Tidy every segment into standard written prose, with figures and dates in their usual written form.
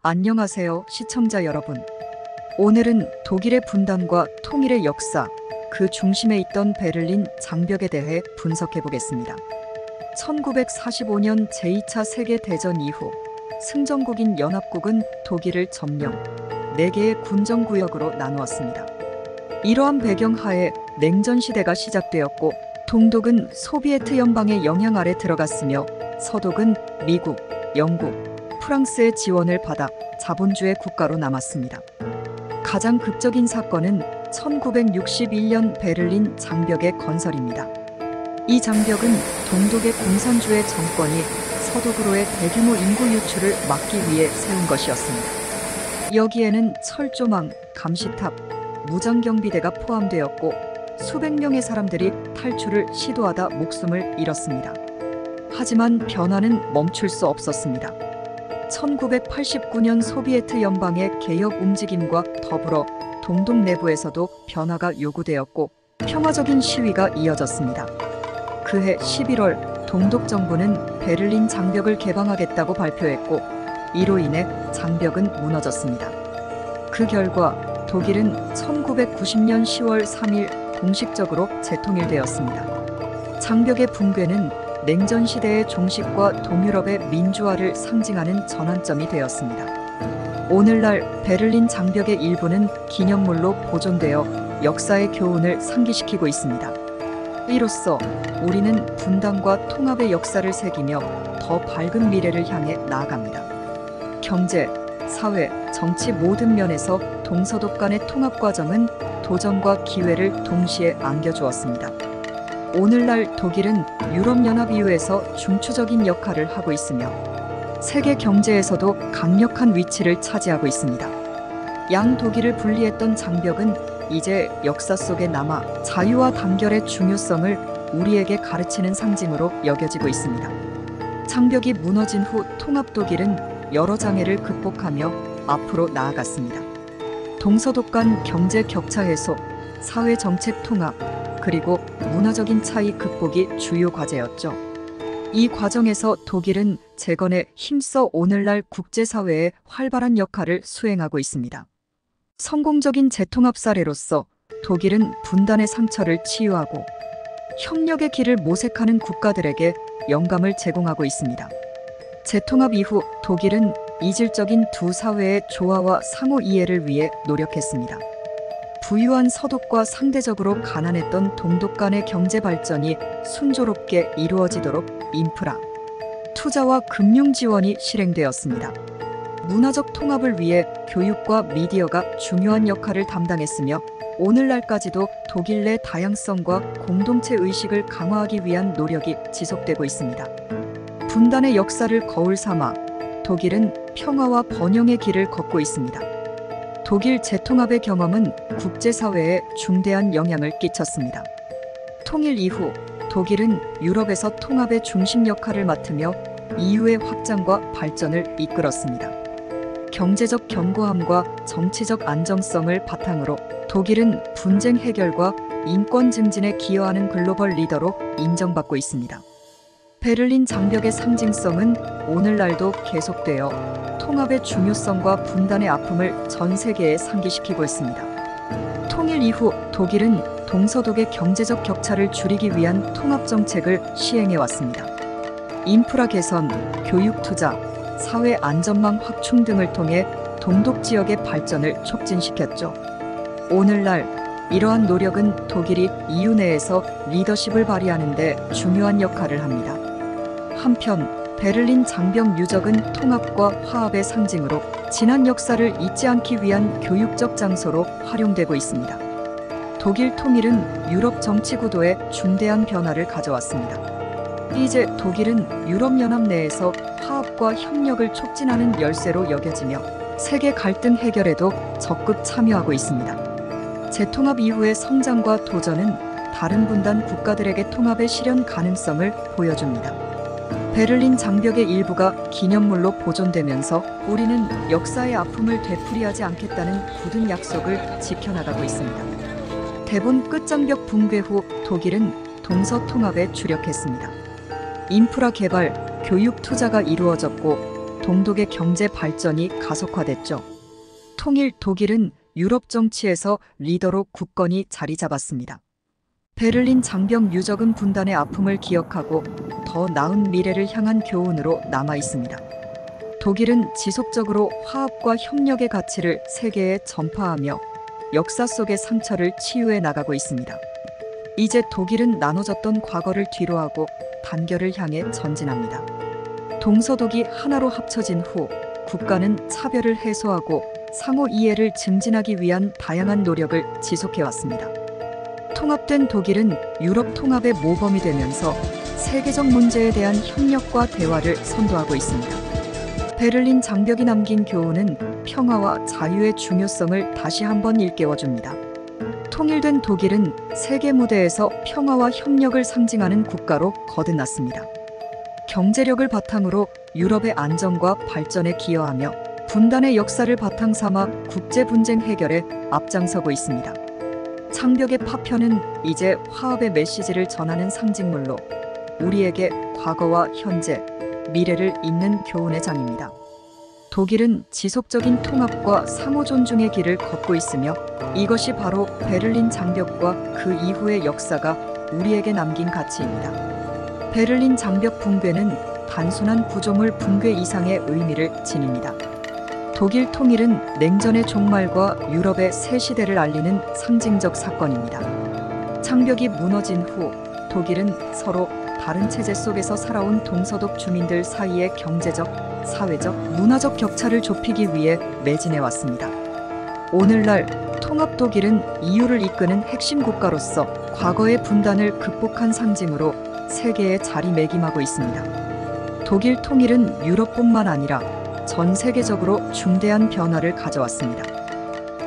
안녕하세요, 시청자 여러분. 오늘은 독일의 분단과 통일의 역사, 그 중심에 있던 베를린 장벽에 대해 분석해 보겠습니다. 1945년 제2차 세계대전 이후 승전국인 연합국은 독일을 점령, 4개의 군정구역으로 나누었습니다. 이러한 배경 하에 냉전 시대가 시작되었고, 동독은 소비에트 연방의 영향 아래 들어갔으며 서독은 미국, 영국, 프랑스의 지원을 받아 자본주의 국가로 남았습니다. 가장 극적인 사건은 1961년 베를린 장벽의 건설입니다. 이 장벽은 동독의 공산주의 정권이 서독으로의 대규모 인구 유출을 막기 위해 세운 것이었습니다. 여기에는 철조망, 감시탑, 무장경비대가 포함되었고 수백 명의 사람들이 탈출을 시도하다 목숨을 잃었습니다. 하지만 변화는 멈출 수 없었습니다. 1989년 소비에트 연방의 개혁 움직임과 더불어 동독 내부에서도 변화가 요구되었고 평화적인 시위가 이어졌습니다. 그해 11월 동독 정부는 베를린 장벽을 개방하겠다고 발표했고 이로 인해 장벽은 무너졌습니다. 그 결과 독일은 1990년 10월 3일 공식적으로 재통일되었습니다. 장벽의 붕괴는 냉전 시대의 종식과 동유럽의 민주화를 상징하는 전환점이 되었습니다. 오늘날 베를린 장벽의 일부는 기념물로 보존되어 역사의 교훈을 상기시키고 있습니다. 이로써 우리는 분단과 통합의 역사를 새기며 더 밝은 미래를 향해 나아갑니다. 경제, 사회, 정치 모든 면에서 동서독 간의 통합 과정은 도전과 기회를 동시에 안겨주었습니다. 오늘날 독일은 유럽연합 이후에서 중추적인 역할을 하고 있으며 세계 경제에서도 강력한 위치를 차지하고 있습니다. 양 독일을 분리했던 장벽은 이제 역사 속에 남아 자유와 단결의 중요성을 우리에게 가르치는 상징으로 여겨지고 있습니다. 장벽이 무너진 후 통합 독일은 여러 장애를 극복하며 앞으로 나아갔습니다. 동서독 간 경제 격차 해소, 사회 정책 통합, 그리고 문화적인 차이 극복이 주요 과제였죠. 이 과정에서 독일은 재건에 힘써 오늘날 국제사회의 활발한 역할을 수행하고 있습니다. 성공적인 재통합 사례로서 독일은 분단의 상처를 치유하고 협력의 길을 모색하는 국가들에게 영감을 제공하고 있습니다. 재통합 이후 독일은 이질적인 두 사회의 조화와 상호 이해를 위해 노력했습니다. 부유한 서독과 상대적으로 가난했던 동독 간의 경제 발전이 순조롭게 이루어지도록 인프라, 투자와 금융 지원이 실행되었습니다. 문화적 통합을 위해 교육과 미디어가 중요한 역할을 담당했으며 오늘날까지도 독일 내 다양성과 공동체 의식을 강화하기 위한 노력이 지속되고 있습니다. 분단의 역사를 거울 삼아 독일은 평화와 번영의 길을 걷고 있습니다. 독일 재통합의 경험은 국제사회에 중대한 영향을 끼쳤습니다. 통일 이후 독일은 유럽에서 통합의 중심 역할을 맡으며 EU의 확장과 발전을 이끌었습니다. 경제적 견고함과 정치적 안정성을 바탕으로 독일은 분쟁 해결과 인권 증진에 기여하는 글로벌 리더로 인정받고 있습니다. 베를린 장벽의 상징성은 오늘날도 계속되어 통합의 중요성과 분단의 아픔을 전 세계에 상기시키고 있습니다. 통일 이후 독일은 동서독의 경제적 격차를 줄이기 위한 통합 정책을 시행해 왔습니다. 인프라 개선, 교육 투자, 사회 안전망 확충 등을 통해 동독 지역의 발전을 촉진시켰죠. 오늘날 이러한 노력은 독일이 EU 내에서 리더십을 발휘하는 데 중요한 역할을 합니다. 한편 베를린 장벽 유적은 통합과 화합의 상징으로 지난 역사를 잊지 않기 위한 교육적 장소로 활용되고 있습니다. 독일 통일은 유럽 정치 구도에 중대한 변화를 가져왔습니다. 이제 독일은 유럽연합 내에서 화합과 협력을 촉진하는 열쇠로 여겨지며 세계 갈등 해결에도 적극 참여하고 있습니다. 재통합 이후의 성장과 도전은 다른 분단 국가들에게 통합의 실현 가능성을 보여줍니다. 베를린 장벽의 일부가 기념물로 보존되면서 우리는 역사의 아픔을 되풀이하지 않겠다는 굳은 약속을 지켜나가고 있습니다. 대본 끝장벽 붕괴 후 독일은 동서 통합에 주력했습니다. 인프라 개발, 교육 투자가 이루어졌고 동독의 경제 발전이 가속화됐죠. 통일 독일은 유럽 정치에서 리더로 굳건히 자리 잡았습니다. 베를린 장벽 유적은 분단의 아픔을 기억하고 더 나은 미래를 향한 교훈으로 남아 있습니다. 독일은 지속적으로 화합과 협력의 가치를 세계에 전파하며 역사 속의 상처를 치유해 나가고 있습니다. 이제 독일은 나눠졌던 과거를 뒤로하고 단결을 향해 전진합니다. 동서독이 하나로 합쳐진 후 국가는 차별을 해소하고 상호 이해를 증진하기 위한 다양한 노력을 지속해왔습니다. 통합된 독일은 유럽 통합의 모범이 되면서 세계적 문제에 대한 협력과 대화를 선도하고 있습니다. 베를린 장벽이 남긴 교훈은 평화와 자유의 중요성을 다시 한번 일깨워줍니다. 통일된 독일은 세계 무대에서 평화와 협력을 상징하는 국가로 거듭났습니다. 경제력을 바탕으로 유럽의 안정과 발전에 기여하며 분단의 역사를 바탕 삼아 국제 분쟁 해결에 앞장서고 있습니다. 장벽의 파편은 이제 화합의 메시지를 전하는 상징물로 우리에게 과거와 현재, 미래를 잇는 교훈의 장입니다. 독일은 지속적인 통합과 상호 존중의 길을 걷고 있으며 이것이 바로 베를린 장벽과 그 이후의 역사가 우리에게 남긴 가치입니다. 베를린 장벽 붕괴는 단순한 구조물 붕괴 이상의 의미를 지닙니다. 독일 통일은 냉전의 종말과 유럽의 새 시대를 알리는 상징적 사건입니다. 장벽이 무너진 후 독일은 서로 다른 체제 속에서 살아온 동서독 주민들 사이의 경제적, 사회적, 문화적 격차를 좁히기 위해 매진해 왔습니다. 오늘날 통합 독일은 EU를 이끄는 핵심 국가로서 과거의 분단을 극복한 상징으로 세계에 자리매김하고 있습니다. 독일 통일은 유럽뿐만 아니라 전 세계적으로 중대한 변화를 가져왔습니다.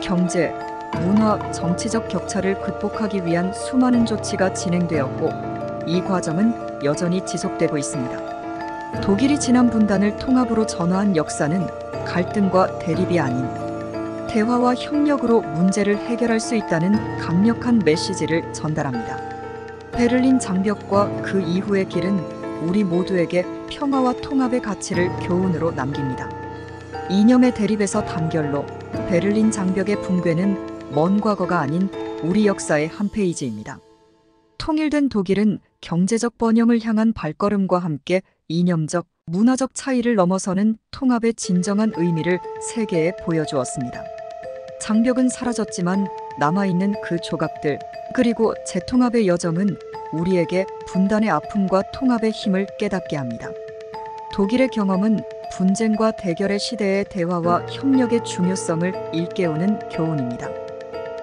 경제, 문화, 정치적 격차를 극복하기 위한 수많은 조치가 진행되었고 이 과정은 여전히 지속되고 있습니다. 독일이 지난 분단을 통합으로 전환한 역사는 갈등과 대립이 아닌 대화와 협력으로 문제를 해결할 수 있다는 강력한 메시지를 전달합니다. 베를린 장벽과 그 이후의 길은 우리 모두에게 평화와 통합의 가치를 교훈으로 남깁니다. 이념의 대립에서 단결로 베를린 장벽의 붕괴는 먼 과거가 아닌 우리 역사의 한 페이지입니다. 통일된 독일은 경제적 번영을 향한 발걸음과 함께 이념적, 문화적 차이를 넘어서는 통합의 진정한 의미를 세계에 보여주었습니다. 장벽은 사라졌지만 남아있는 그 조각들, 그리고 재통합의 여정은 우리에게 분단의 아픔과 통합의 힘을 깨닫게 합니다. 독일의 경험은 분쟁과 대결의 시대의 대화와 협력의 중요성을 일깨우는 교훈입니다.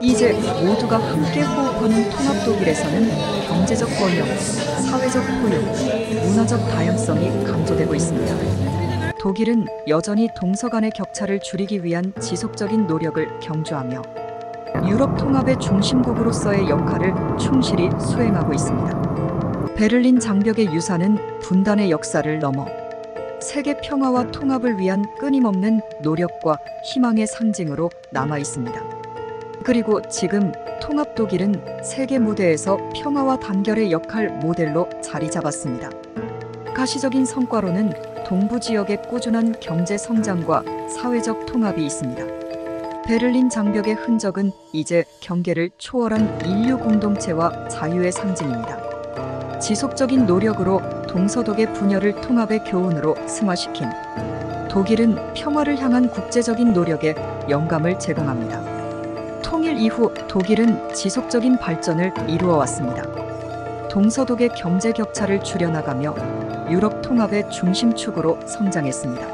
이제 모두가 함께 호흡하는 통합 독일에서는 경제적 번영, 사회적 포용, 문화적 다양성이 강조되고 있습니다. 독일은 여전히 동서 간의 격차를 줄이기 위한 지속적인 노력을 경주하며 유럽 통합의 중심국으로서의 역할을 충실히 수행하고 있습니다. 베를린 장벽의 유산은 분단의 역사를 넘어 세계 평화와 통합을 위한 끊임없는 노력과 희망의 상징으로 남아 있습니다. 그리고 지금 통합 독일은 세계 무대에서 평화와 단결의 역할 모델로 자리 잡았습니다. 가시적인 성과로는 동부 지역의 꾸준한 경제 성장과 사회적 통합이 있습니다. 베를린 장벽의 흔적은 이제 경계를 초월한 인류 공동체와 자유의 상징입니다. 지속적인 노력으로 동서독의 분열을 통합의 교훈으로 승화시킨 독일은 평화를 향한 국제적인 노력에 영감을 제공합니다. 통일 이후 독일은 지속적인 발전을 이루어 왔습니다. 동서독의 경제 격차를 줄여나가며 유럽 통합의 중심축으로 성장했습니다.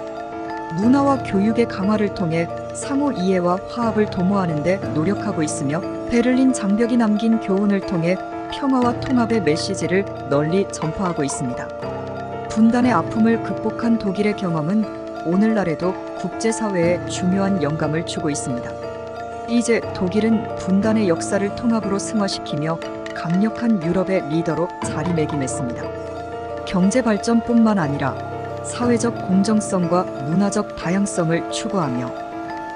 문화와 교육의 강화를 통해 상호 이해와 화합을 도모하는 데 노력하고 있으며 베를린 장벽이 남긴 교훈을 통해 평화와 통합의 메시지를 널리 전파하고 있습니다. 분단의 아픔을 극복한 독일의 경험은 오늘날에도 국제사회에 중요한 영감을 주고 있습니다. 이제 독일은 분단의 역사를 통합으로 승화시키며 강력한 유럽의 리더로 자리매김했습니다. 경제 발전뿐만 아니라 사회적 공정성과 문화적 다양성을 추구하며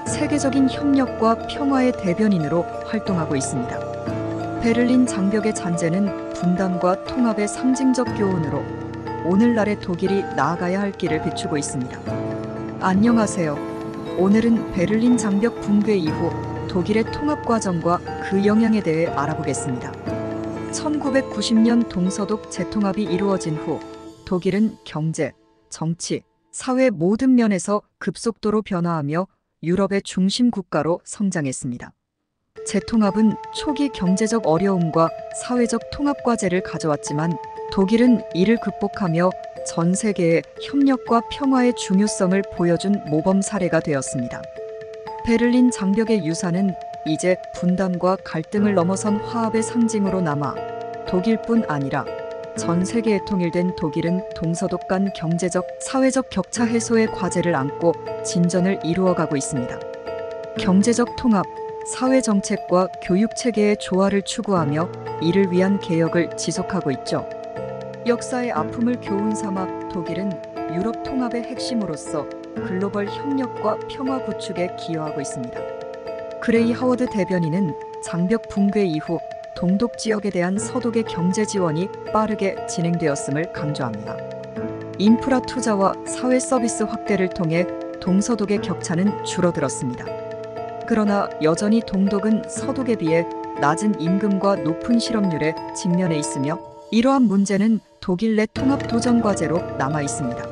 세계적인 협력과 평화의 대변인으로 활동하고 있습니다. 베를린 장벽의 잔재는 분단과 통합의 상징적 교훈으로 오늘날의 독일이 나아가야 할 길을 비추고 있습니다. 안녕하세요. 오늘은 베를린 장벽 붕괴 이후 독일의 통합 과정과 그 영향에 대해 알아보겠습니다. 1990년 동서독 재통합이 이루어진 후 독일은 경제, 정치, 사회 모든 면에서 급속도로 변화하며 유럽의 중심 국가로 성장했습니다. 재통합은 초기 경제적 어려움과 사회적 통합 과제를 가져왔지만 독일은 이를 극복하며 전 세계의 협력과 평화의 중요성을 보여준 모범 사례가 되었습니다. 베를린 장벽의 유산은 이제 분단과 갈등을 넘어선 화합의 상징으로 남아 독일뿐 아니라 전 세계에 통일된 독일은 동서독 간 경제적, 사회적 격차 해소의 과제를 안고 진전을 이루어가고 있습니다. 경제적 통합, 사회 정책과 교육 체계의 조화를 추구하며 이를 위한 개혁을 지속하고 있죠. 역사의 아픔을 교훈 삼아 독일은 유럽 통합의 핵심으로서 글로벌 협력과 평화 구축에 기여하고 있습니다. 그레이 하워드 대변인은 장벽 붕괴 이후 동독 지역에 대한 서독의 경제 지원이 빠르게 진행되었음을 강조합니다. 인프라 투자와 사회 서비스 확대를 통해 동서독의 격차는 줄어들었습니다. 그러나 여전히 동독은 서독에 비해 낮은 임금과 높은 실업률에 직면해 있으며 이러한 문제는 독일 내 통합 도전 과제로 남아 있습니다.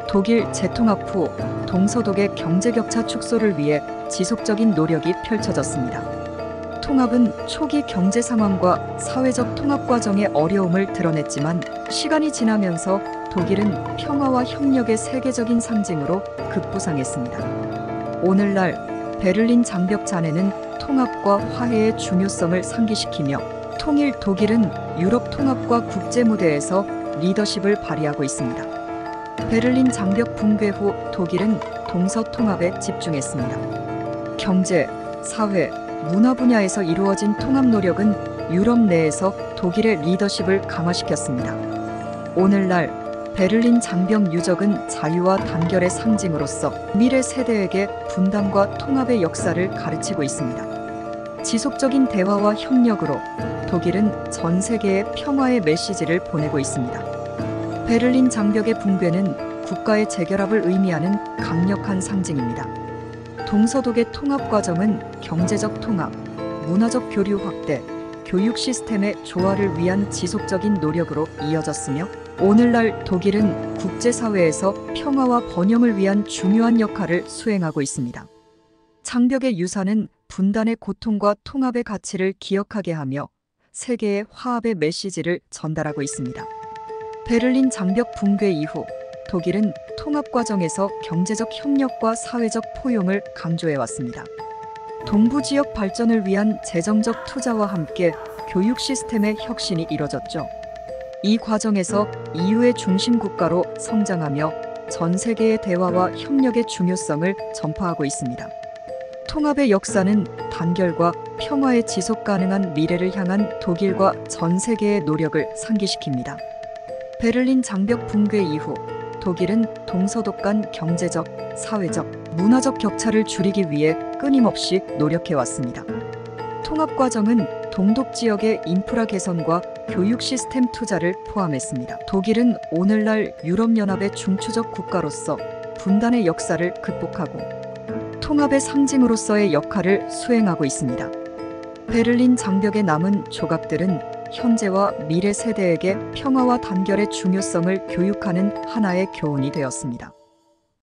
독일 재통합 후 동서독의 경제 격차 축소를 위해 지속적인 노력이 펼쳐졌습니다. 통합은 초기 경제 상황과 사회적 통합 과정의 어려움을 드러냈지만 시간이 지나면서 독일은 평화와 협력의 세계적인 상징으로 급부상했습니다. 오늘날 베를린 장벽 잔해는 통합과 화해의 중요성을 상기시키며 통일 독일은 유럽 통합과 국제 무대에서 리더십을 발휘하고 있습니다. 베를린 장벽 붕괴 후 독일은 동서 통합에 집중했습니다. 경제, 사회, 문화 분야에서 이루어진 통합 노력은 유럽 내에서 독일의 리더십을 강화시켰습니다. 오늘날 베를린 장벽 유적은 자유와 단결의 상징으로서 미래 세대에게 분단과 통합의 역사를 가르치고 있습니다. 지속적인 대화와 협력으로 독일은 전 세계에 평화의 메시지를 보내고 있습니다. 베를린 장벽의 붕괴는 국가의 재결합을 의미하는 강력한 상징입니다. 동서독의 통합 과정은 경제적 통합, 문화적 교류 확대, 교육 시스템의 조화를 위한 지속적인 노력으로 이어졌으며 오늘날 독일은 국제사회에서 평화와 번영을 위한 중요한 역할을 수행하고 있습니다. 장벽의 유산은 분단의 고통과 통합의 가치를 기억하게 하며 세계의 화합의 메시지를 전달하고 있습니다. 베를린 장벽 붕괴 이후 독일은 통합 과정에서 경제적 협력과 사회적 포용을 강조해왔습니다. 동부 지역 발전을 위한 재정적 투자와 함께 교육 시스템의 혁신이 이뤄졌죠. 이 과정에서 EU의 중심 국가로 성장하며 전 세계의 대화와 협력의 중요성을 전파하고 있습니다. 통합의 역사는 단결과 평화의 지속 가능한 미래를 향한 독일과 전 세계의 노력을 상기시킵니다. 베를린 장벽 붕괴 이후 독일은 동서독 간 경제적, 사회적, 문화적 격차를 줄이기 위해 끊임없이 노력해왔습니다. 통합 과정은 동독 지역의 인프라 개선과 교육 시스템 투자를 포함했습니다. 독일은 오늘날 유럽연합의 중추적 국가로서 분단의 역사를 극복하고 통합의 상징으로서의 역할을 수행하고 있습니다. 베를린 장벽에 남은 조각들은 현재와 미래 세대에게 평화와 단결의 중요성을 교육하는 하나의 교훈이 되었습니다.